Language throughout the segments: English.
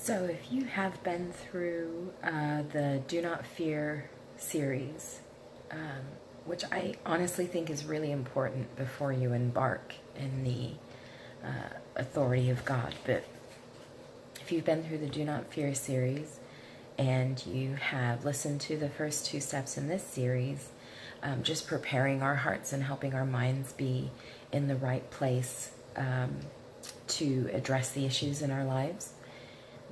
So, if you have been through the Do Not Fear series, which I honestly think is really important before you embark in the authority of God, but if you've been through the Do Not Fear series and you have listened to the first two steps in this series, just preparing our hearts and helping our minds be in the right place to address the issues in our lives,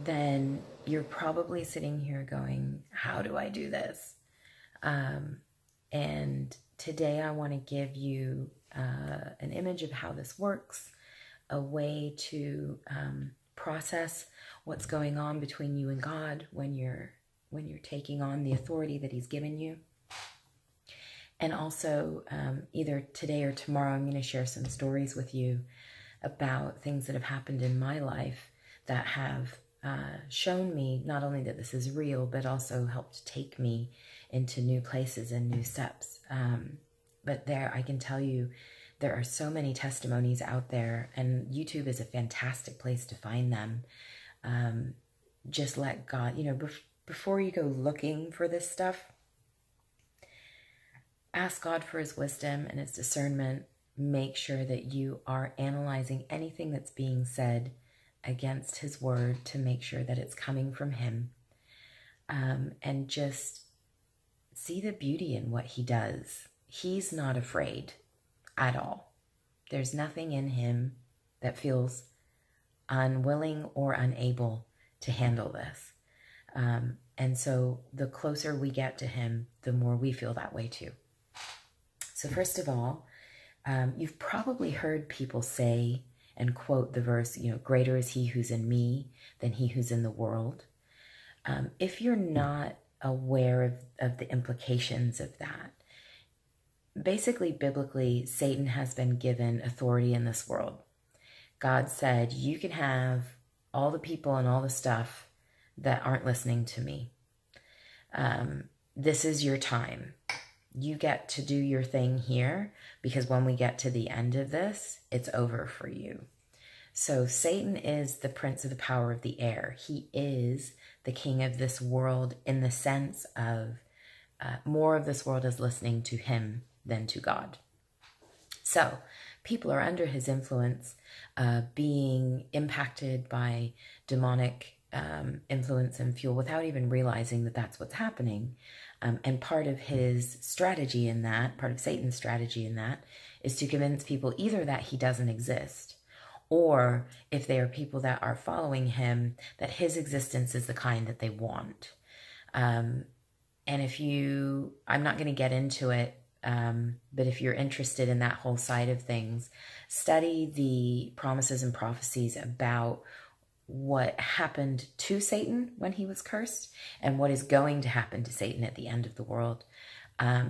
then you're probably sitting here going, how do I do this? And today I want to give you an image of how this works, a way to process what's going on between you and God when you're taking on the authority that He's given you. And also, either today or tomorrow, I'm going to share some stories with you about things that have happened in my life that have shown me not only that this is real, but also helped take me into new places and new steps. But there, I can tell you, there are so many testimonies out there, and YouTube is a fantastic place to find them. Just let God, before you go looking for this stuff, ask God for His wisdom and His discernment. Make sure that you are analyzing anything that's being said against His word to make sure that it's coming from Him. And just see the beauty in what He does. He's not afraid at all. There's nothing in Him that feels unwilling or unable to handle this. And so the closer we get to Him, the more we feel that way too. So first of all, you've probably heard people say and quote the verse, greater is He who's in me than he who's in the world. If you're not aware of the implications of that, basically, biblically, Satan has been given authority in this world. God said, you can have all the people and all the stuff that aren't listening to me. This is your time. You get to do your thing here, because when we get to the end of this, it's over for you. So Satan is the prince of the power of the air. He is the king of this world in the sense of more of this world is listening to him than to God. So people are under his influence, being impacted by demonic influence and fuel without even realizing that that's what's happening. And part of his strategy in that, part of Satan's strategy in that, is to convince people either that he doesn't exist, or if they are people that are following him, that his existence is the kind that they want. And I'm not going to get into it, but if you're interested in that whole side of things, study the promises and prophecies about what happened to Satan when he was cursed and what is going to happen to Satan at the end of the world.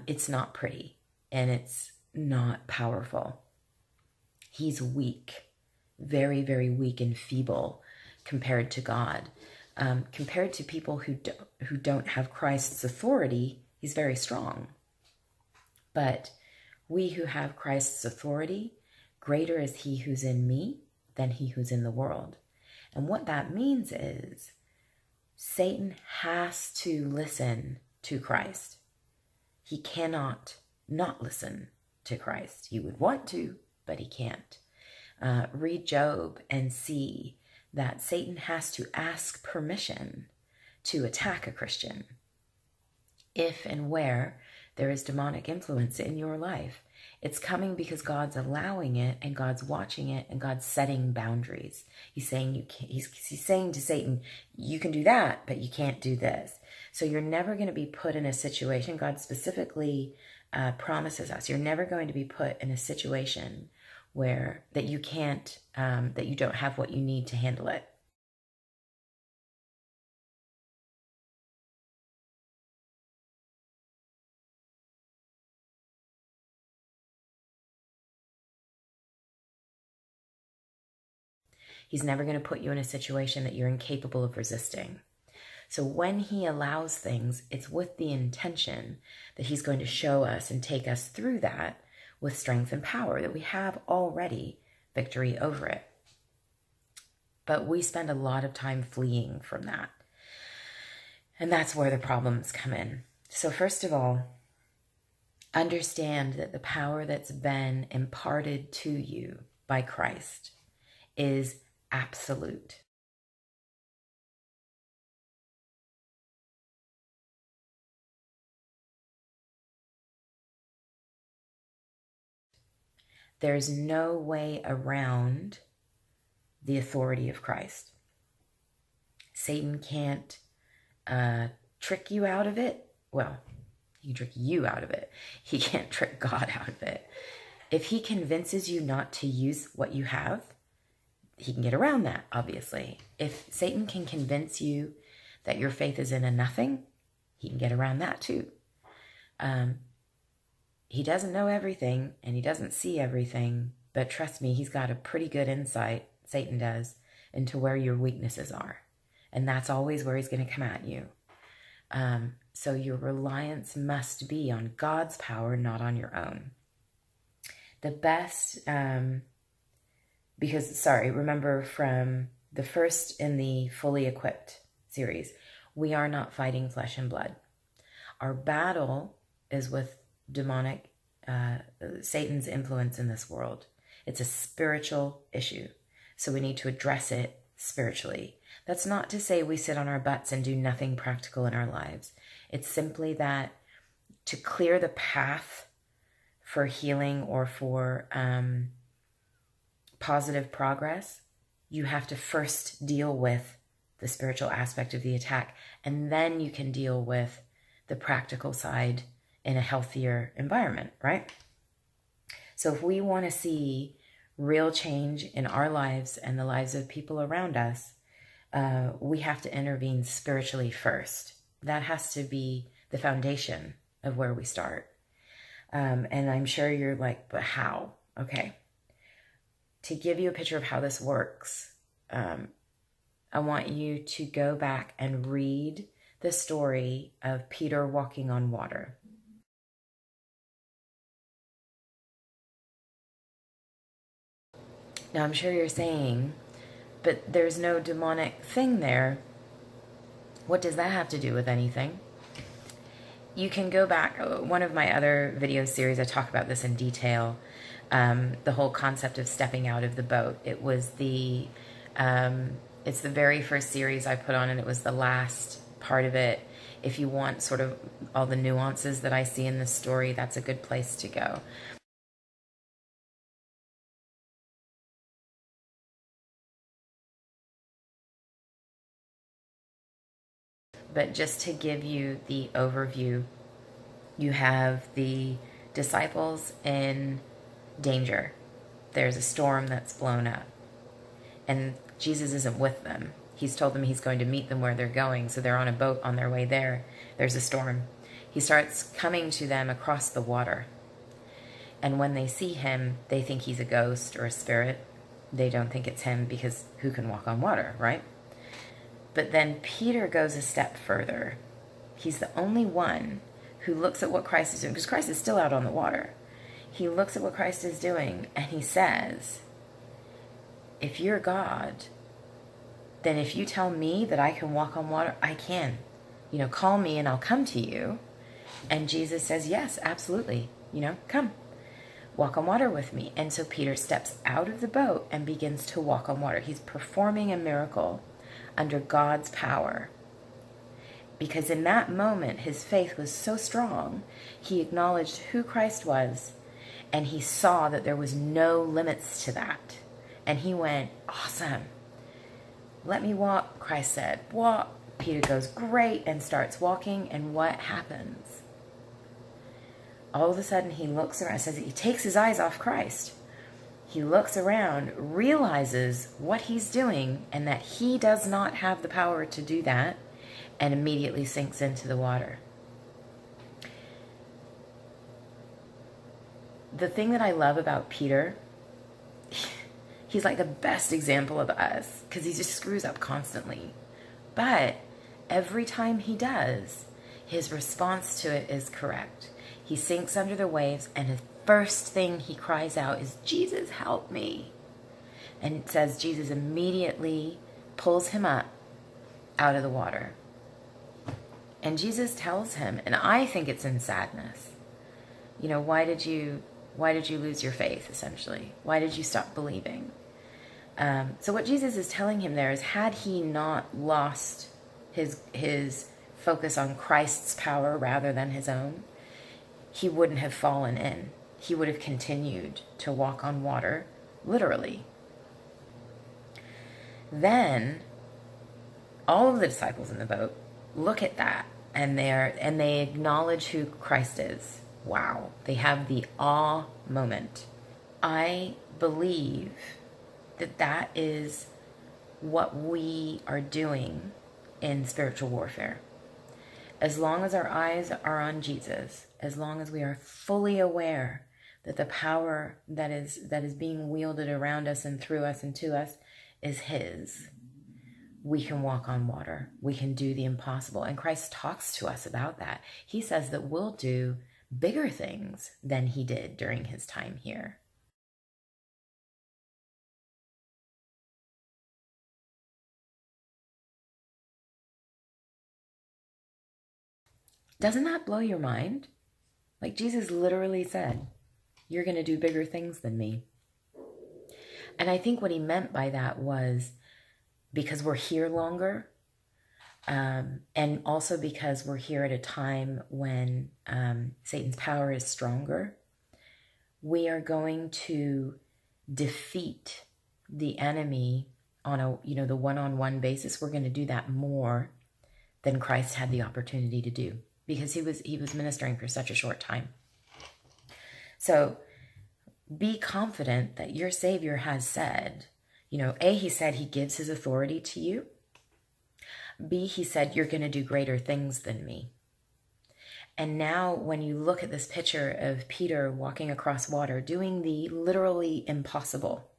It's not pretty, and it's not powerful. He's weak, very, very weak and feeble compared to God. Compared to people who don't have Christ's authority, he's very strong. But we who have Christ's authority, greater is he who's in me than he who's in the world. And what that means is Satan has to listen to Christ. He cannot not listen to Christ. He would want to, but he can't. Read Job and see that Satan has to ask permission to attack a Christian if and where there is demonic influence in your life. It's coming because God's allowing it, and God's watching it, and God's setting boundaries. He's saying he's saying to Satan, you can do that, but you can't do this. So you're never going to be put in a situation. God specifically promises us you're never going to be put in a situation where that you can't, that you don't have what you need to handle it. He's never going to put you in a situation that you're incapable of resisting. So when he allows things, it's with the intention that he's going to show us and take us through that with strength and power, that we have already victory over it. But we spend a lot of time fleeing from that. And that's where the problems come in. So first of all, understand that the power that's been imparted to you by Christ is absolute. There's no way around the authority of Christ. Satan can't trick you out of it. Well, he can trick you out of it. He can't trick God out of it. If he convinces you not to use what you have, he can get around that, obviously. If Satan can convince you that your faith is in a nothing, he can get around that too. He doesn't know everything and he doesn't see everything, but trust me, he's got a pretty good insight, Satan does, into where your weaknesses are. And that's always where he's going to come at you. So your reliance must be on God's power, not on your own. The best, remember from the first in the Fully Equipped series, we are not fighting flesh and blood. Our battle is with demonic, Satan's influence in this world. It's a spiritual issue. So we need to address it spiritually. That's not to say we sit on our butts and do nothing practical in our lives. It's simply that to clear the path for healing or for positive progress, you have to first deal with the spiritual aspect of the attack, and then you can deal with the practical side in a healthier environment, right? So if we want to see real change in our lives and the lives of people around us, we have to intervene spiritually first. That has to be the foundation of where we start. And I'm sure you're like, but how? Okay. To give you a picture of how this works, I want you to go back and read the story of Peter walking on water. Now, I'm sure you're saying, but there's no demonic thing there. What does that have to do with anything? You can go back. One of my other video series, I talk about this in detail. The whole concept of stepping out of the boat. It was it's the very first series I put on, and it was the last part of it. If you want sort of all the nuances that I see in this story, that's a good place to go. But just to give you the overview, you have the disciples in danger. There's a storm that's blown up. And Jesus isn't with them. He's told them he's going to meet them where they're going. So they're on a boat on their way there. There's a storm. He starts coming to them across the water. And when they see him, they think he's a ghost or a spirit. They don't think it's him because who can walk on water, right? But then Peter goes a step further. He's the only one who looks at what Christ is doing, because Christ is still out on the water. He looks at what Christ is doing and he says, if you're God, then if you tell me that I can walk on water, I can. Call me and I'll come to you. And Jesus says, yes, absolutely. Come. Walk on water with me. And so Peter steps out of the boat and begins to walk on water. He's performing a miracle under God's power. Because in that moment, his faith was so strong, he acknowledged who Christ was, and he saw that there was no limits to that. And he went, awesome. Let me walk, Christ said. Walk. Peter goes, great, and starts walking, and what happens? All of a sudden, he looks around. It says he takes his eyes off Christ. He looks around, realizes what he's doing, and that he does not have the power to do that, and immediately sinks into the water. The thing that I love about Peter, he's like the best example of us, because he just screws up constantly. But every time he does, his response to it is correct. He sinks under the waves, and his first thing he cries out is, Jesus, help me. And it says Jesus immediately pulls him up out of the water. And Jesus tells him, and I think it's in sadness, you know, why did you lose your faith, essentially? Why did you stop believing? So what Jesus is telling him there is, had he not lost his focus on Christ's power rather than his own, he wouldn't have fallen in. He would have continued to walk on water, literally. Then all of the disciples in the boat look at that, and they acknowledge who Christ is. Wow, they have the awe moment. I believe that is what we are doing in spiritual warfare. As long as our eyes are on Jesus, as long as we are fully aware that the power that is being wielded around us and through us and to us is his, we can walk on water. We can do the impossible. And Christ talks to us about that. He says that we'll do bigger things than he did during his time here. Doesn't that blow your mind? Like, Jesus literally said, you're going to do bigger things than me. And I think what he meant by that was because we're here longer, and also because we're here at a time when Satan's power is stronger, we are going to defeat the enemy on the one-on-one basis. We're going to do that more than Christ had the opportunity to do, because he was ministering for such a short time. So be confident that your Savior has said, A, he said he gives his authority to you. B, he said, you're going to do greater things than me. And now when you look at this picture of Peter walking across water, doing the literally impossible,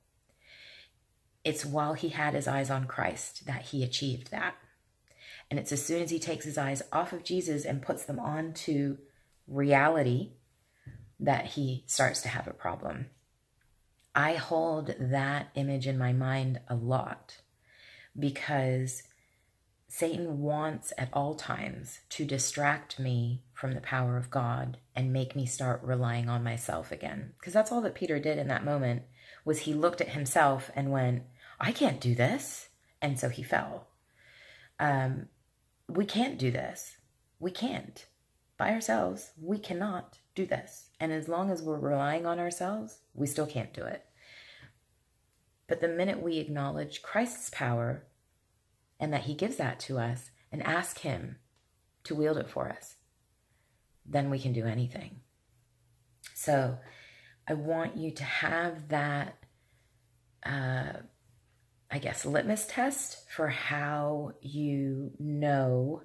it's while he had his eyes on Christ that he achieved that. And it's as soon as he takes his eyes off of Jesus and puts them onto reality that he starts to have a problem. I hold that image in my mind a lot, because Satan wants at all times to distract me from the power of God and make me start relying on myself again. Because that's all that Peter did in that moment, was he looked at himself and went, I can't do this. And so he fell. We can't do this. We can't. By ourselves, we cannot do this. And as long as we're relying on ourselves, we still can't do it. But the minute we acknowledge Christ's power and that he gives that to us and ask him to wield it for us, then we can do anything. So I want you to have that, litmus test for how you know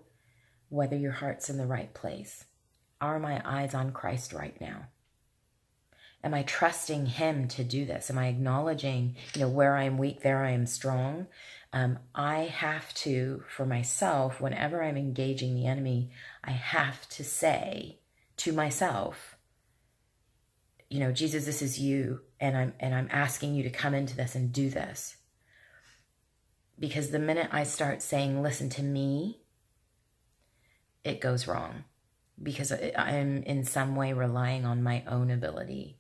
whether your heart's in the right place. Are my eyes on Christ right now? Am I trusting him to do this? Am I acknowledging, where I am weak, there I am strong? I have to, for myself, whenever I'm engaging the enemy, I have to say to myself, Jesus, this is you, and I'm asking you to come into this and do this. Because the minute I start saying, listen to me, it goes wrong. Because I'm in some way relying on my own ability.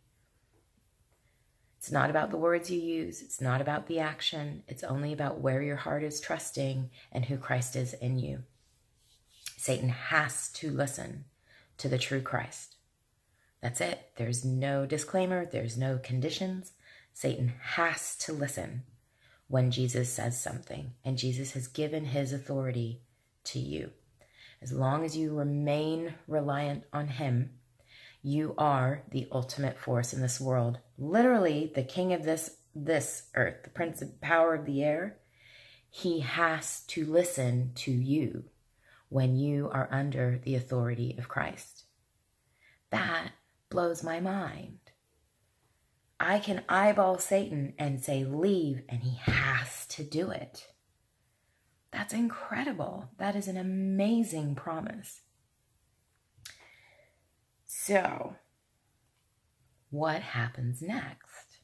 It's not about the words you use. It's not about the action. It's only about where your heart is trusting and who Christ is in you. Satan has to listen to the true Christ. That's it. There's no disclaimer. There's no conditions. Satan has to listen when Jesus says something. And Jesus has given his authority to you. As long as you remain reliant on him, you are the ultimate force in this world. Literally, the king of this earth, the prince of power of the air, he has to listen to you when you are under the authority of Christ. That blows my mind. I can eyeball Satan and say, leave, and he has to do it. That's incredible. That is an amazing promise. So, what happens next?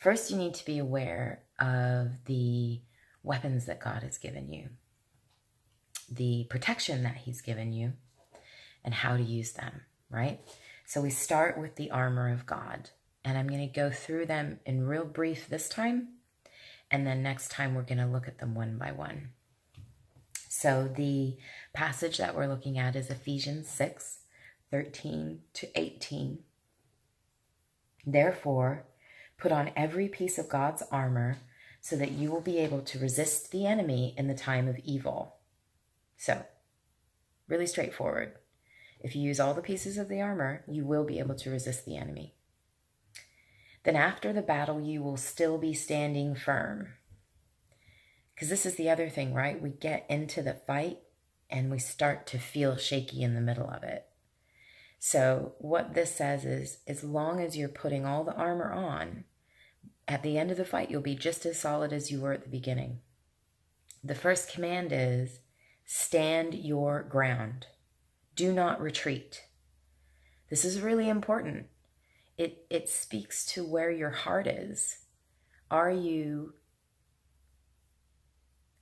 First, you need to be aware of the weapons that God has given you, the protection that he's given you, and how to use them, right? So we start with the armor of God, and I'm going to go through them in real brief this time, and then next time we're going to look at them one by one. So the passage that we're looking at is Ephesians 6:13-18. Therefore, put on every piece of God's armor so that you will be able to resist the enemy in the time of evil. So, really straightforward. If you use all the pieces of the armor, you will be able to resist the enemy. Then after the battle, you will still be standing firm. Because this is the other thing, right? We get into the fight and we start to feel shaky in the middle of it. So what this says is, as long as you're putting all the armor on, at the end of the fight, you'll be just as solid as you were at the beginning. The first command is, stand your ground. Do not retreat. This is really important. It speaks to where your heart is. Are you,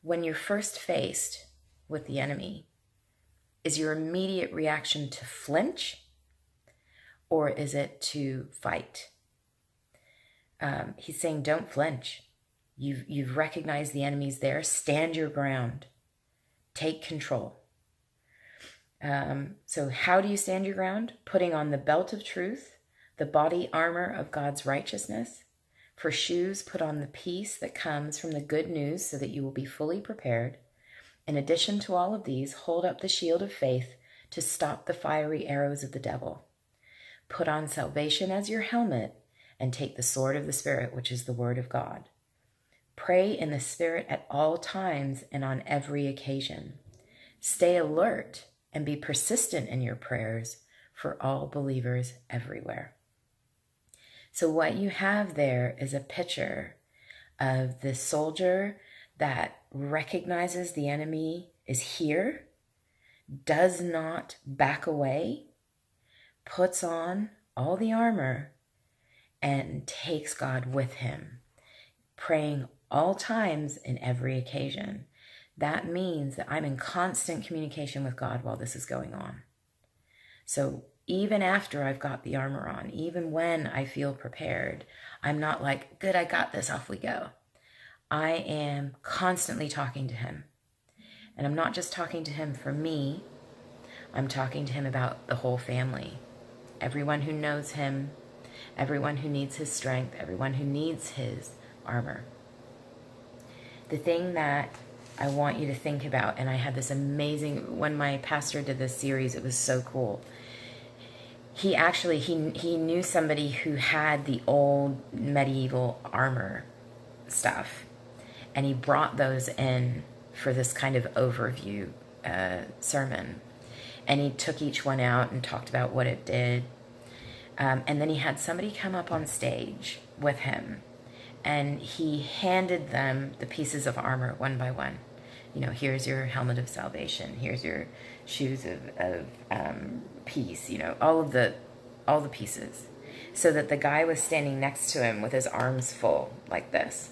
when you're first faced with the enemy, is your immediate reaction to flinch, or is it to fight? He's saying, don't flinch. You've recognized the enemy's there. Stand your ground. Take control. So how do you stand your ground? Putting on the belt of truth, the body armor of God's righteousness. For shoes, put on the peace that comes from the good news so that you will be fully prepared. In addition to all of these, hold up the shield of faith to stop the fiery arrows of the devil. Put on salvation as your helmet and take the sword of the Spirit, which is the word of God. Pray in the Spirit at all times and on every occasion. Stay alert and be persistent in your prayers for all believers everywhere. So what you have there is a picture of the soldier that recognizes the enemy is here, does not back away, puts on all the armor, and takes God with him, praying all times in every occasion. That means that I'm in constant communication with God while this is going on. So even after I've got the armor on, even when I feel prepared, I'm not like, good, I got this, off we go. I am constantly talking to him. And I'm not just talking to him for me, I'm talking to him about the whole family. Everyone who knows him, everyone who needs his strength, everyone who needs his armor. The thing that I want you to think about, and I had this amazing, when my pastor did this series, it was so cool. He actually, he knew somebody who had the old medieval armor stuff, and he brought those in for this kind of overview sermon. And he took each one out and talked about what it did. And then he had somebody come up on stage with him, and he handed them the pieces of armor one by one. You know, here's your helmet of salvation. Here's your shoes of peace. You know, all the pieces, so that the guy was standing next to him with his arms full like this.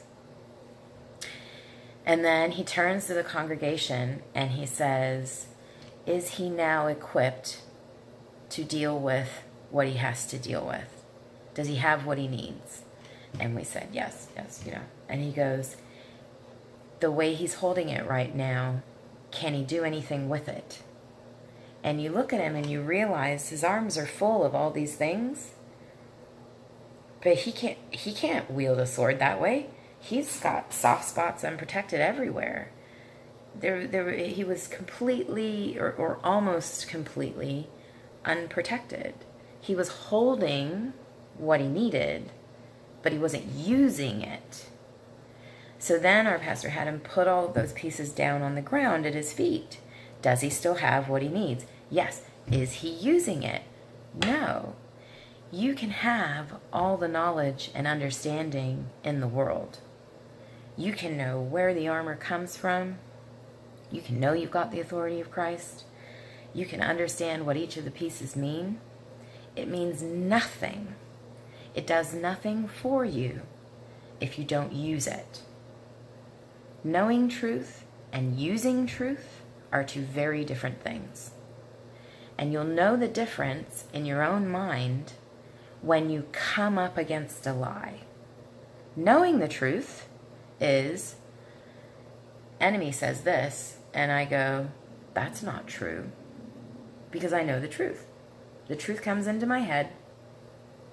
And then he turns to the congregation and he says, "Is he now equipped to deal with what he has to deal with? Does he have what he needs?" And we said, yes, you know. And he goes, "The way he's holding it right now, can he do anything with it?" And you look at him and you realize his arms are full of all these things, but he can't wield a sword that way. He's got soft spots unprotected everywhere. He was completely or almost completely unprotected. He was holding what he needed, but he wasn't using it. So then our pastor had him put all of those pieces down on the ground at his feet. Does he still have what he needs? Yes. Is he using it? No. You can have all the knowledge and understanding in the world. You can know where the armor comes from. You can know you've got the authority of Christ. You can understand what each of the pieces mean. It means nothing. It does nothing for you if you don't use it. Knowing truth and using truth are two very different things. And you'll know the difference in your own mind when you come up against a lie. Knowing the truth is, enemy says this, and I go, that's not true, because I know the truth. The truth comes into my head,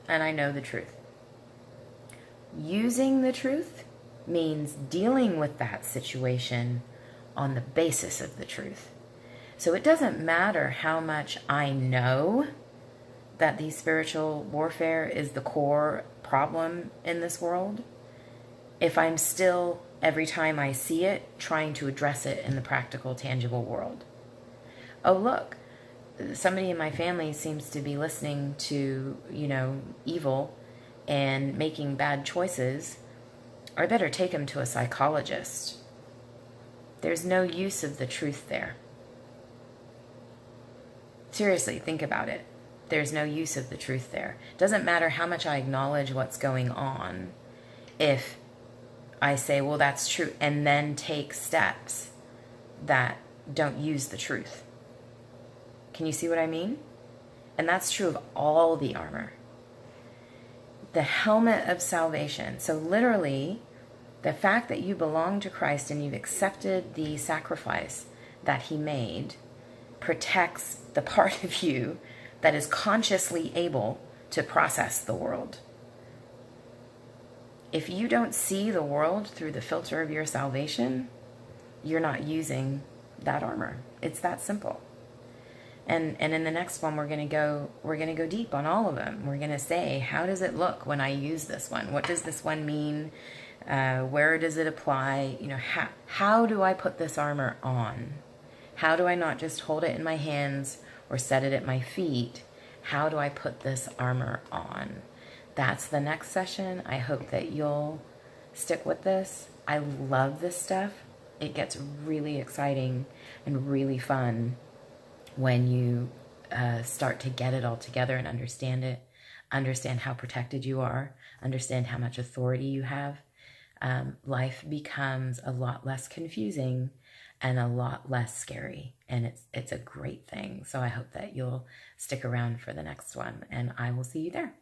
and I know the truth. Using the truth means dealing with that situation on the basis of the truth. So it doesn't matter how much I know that the spiritual warfare is the core problem in this world, if I'm still, every time I see it, trying to address it in the practical, tangible world. Oh, look, somebody in my family seems to be listening to, evil and making bad choices. I better take him to a psychologist. There's no use of the truth there. Seriously, think about it. There's no use of the truth there. Doesn't matter how much I acknowledge what's going on. If I say, well, that's true, and then take steps that don't use the truth. Can you see what I mean? And that's true of all the armor. The helmet of salvation. So literally, the fact that you belong to Christ and you've accepted the sacrifice that he made protects the part of you that is consciously able to process the world. If you don't see the world through the filter of your salvation, you're not using that armor. It's that simple. And in the next one, we're going to go deep on all of them. We're going to say, how does it look when I use this one? What does this one mean? Where does it apply? How do I put this armor on? How do I not just hold it in my hands or set it at my feet? How do I put this armor on? That's the next session. I hope that you'll stick with this. I love this stuff. It gets really exciting and really fun when you start to get it all together and understand it, understand how protected you are, understand how much authority you have. Life becomes a lot less confusing and a lot less scary, and it's a great thing. So I hope that you'll stick around for the next one, and I will see you there.